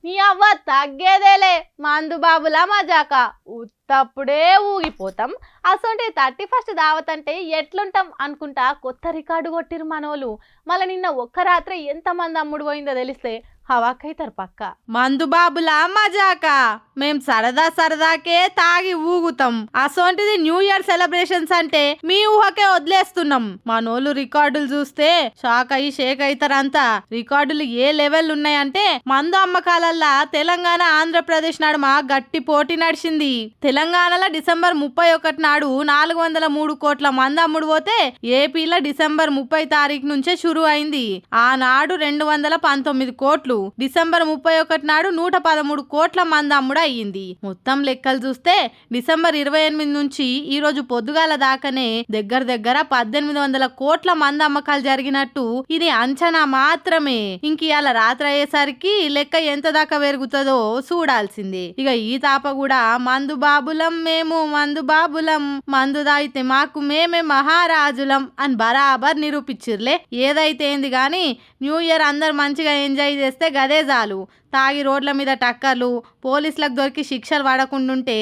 నీ అవ్వ తగ్గేదేలే మందు బాబులా మజాక ఉత్తప్పుడే ఊగిపోతాం. అసొంటి 31st దావత్ అంటే ఎట్లుంటాం అనుకుంటా కొత్త రికార్డు కొట్టిరు మనోళ్ళు. మళ్ళీ నిన్న ఒక్క రాత్రి ఎంతమంది అమ్ముడు పోయిందో తెలిస్తే హవాకైతారు పక్క. మందు బాబులా మజాక మేం సరదా సరదాకే తాగి ఊగుతాం. అసొంటిది న్యూ ఇయర్ సెలబ్రేషన్స్ అంటే మీ ఊహకే వదిలేస్తున్నాం. మనోళ్ళు రికార్డులు చూస్తే షాక్ అయ్యి షేక్ అవుతారంతా. రికార్డులు ఏ లెవెల్ ఉన్నాయంటే మందు అమ్మకాలల్లా తెలంగాణ ఆంధ్రప్రదేశ్ నడుమ గట్టి పోటీ నడిచింది. తెలంగాణలో డిసెంబర్ 31 నాడు 403 కోట్ల మంది అమ్ముడు పోతే ఏపీలో డిసెంబర్ 30 తారీఖు నుంచే షురు అయింది. ఆనాడు 219 కోట్లు. డిసెంబర్ 31 నాడు 113 కోట్ల మంది అమ్ముడు అయ్యింది. మొత్తం లెక్కలు చూస్తే డిసెంబర్ 28 నుంచి ఈ రోజు పొద్దుగాల దాకానే దగ్గర 1800 కోట్ల మంది అమ్మకాలు జరిగినట్టు ఇది అంచనా మాత్రమే. ఇంక ఇవాళ రాత్రి అయ్యేసరికి లెక్క ఎంత దాకా పెరుగుతుందో చూడాల్సిందే. ఇక ఈ తాప కూడా మందు బాబులం మేము మందు బాబులం, మందు దాయితే మాకు మేమే మహారాజులం అని బరాబర్ నిరూపించిర్లే. ఏదైతే ఏంది గాని న్యూ ఇయర్ అందరు మంచిగా ఎంజాయ్ చేస్తే గదే చాలు. తాగి రోడ్ల మీద టక్కర్లు, పోలీసులకు దొరికి శిక్షలు పడకుండుంటే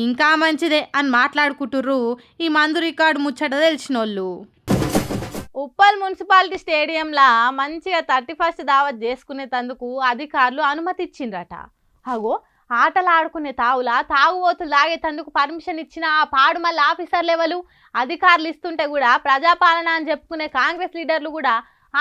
ఇంకా మంచిదే అని మాట్లాడుకుంటుర్రు ఈ మందు రికార్డు ముచ్చట తెలిసినోళ్ళు. ఉప్పల్ మున్సిపాలిటీ స్టేడియంలా మంచిగా 31st దావత్ చేసుకునేందుకు అధికారులు అనుమతి ఇచ్చిండ్రట. అగో ఆటలు ఆడుకునే తావులా తాగుబోతులు తాగేతందుకు పర్మిషన్ ఇచ్చిన ఆ పాడు మళ్ళీ ఆఫీసర్ లెవెలు అధికారులు ఇస్తుంటే కూడా ప్రజాపాలన అని చెప్పుకునే కాంగ్రెస్ లీడర్లు కూడా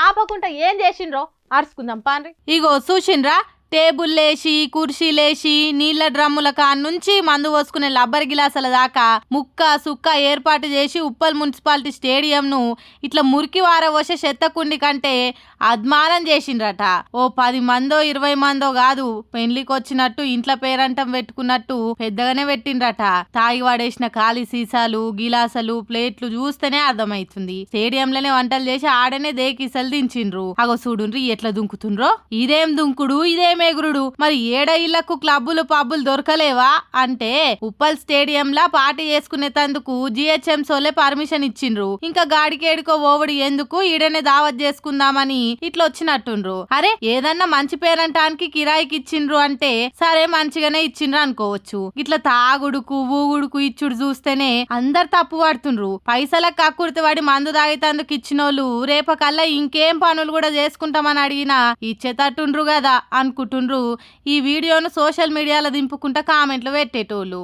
ఆపకుండా ఏం చేసిండ్రో అరుచుకుందాం పాండ్రి. ఇగో చూసిండ్రా, టేబుల్ లేసి కుర్చీలేసి నీళ్ల డ్రమ్ముల నుంచి మందు పోసుకునే లబ్బర్ గిలాసుల దాకా ముక్క సుక్క ఏర్పాటు చేసి ఉప్పల్ మున్సిపాలిటీ స్టేడియంను ఇట్లా మురికి వారవోసే చెత్తకుండి కంటే అద్మానం చేసిండ్రట. ఓ 10 మందో 20 మందో కాదు, పెళ్లికి వచ్చినట్టు ఇంట్లో పేరంటం పెట్టుకున్నట్టు పెద్దగానే పెట్టిండ్రట. తాగి వాడేసిన ఖాళీ సీసాలు గిలాసులు ప్లేట్లు చూస్తేనే అర్థమైతుంది. స్టేడియంలోనే వంటలు చేసి ఆడనే దేకిసలు దించిండ్రు. అగో చూడుండ్రి ఎట్లా దుంకుతుండ్రో. ఇదేం దుంకుడు ఇదేం ఎగురుడు. మరి ఏడ ఇళ్లకు క్లబ్బులు పబ్బులు దొరకలేవా అంటే ఉప్పల్ స్టేడియంలా పార్టీ చేసుకునేందుకు జిహెచ్ఎంసోలే పర్మిషన్ ఇచ్చిండ్రు. ఇంకా గాడికేడుకో ఓవడి ఎందుకు ఈడనే దావత్ చేసుకుందామని ఇట్లా వచ్చినట్టుండ్రు. అరే ఏదన్నా మంచి పేరంటానికి కిరాయికి ఇచ్చిండ్రు అంటే సరే మంచిగానే ఇచ్చిండ్రు అనుకోవచ్చు. ఇట్లా తాగుడుకు ఊగుడుకు ఇచ్చుడు చూస్తేనే అందరు తప్పు పడుతుండ్రు. పైసలకు కక్కుర్తి పడి మందు తాగేతందుకు ఇచ్చినోళ్ళు రేపకల్లా ఇంకేం పనులు కూడా చేసుకుంటామని అడిగినా ఇచ్చేటట్టుండ్రు కదా అనుకుంటుండ్రు. ఈ వీడియోను సోషల్ మీడియాలో దింపుకుంటా కామెంట్లు పెట్టేటోళ్ళు.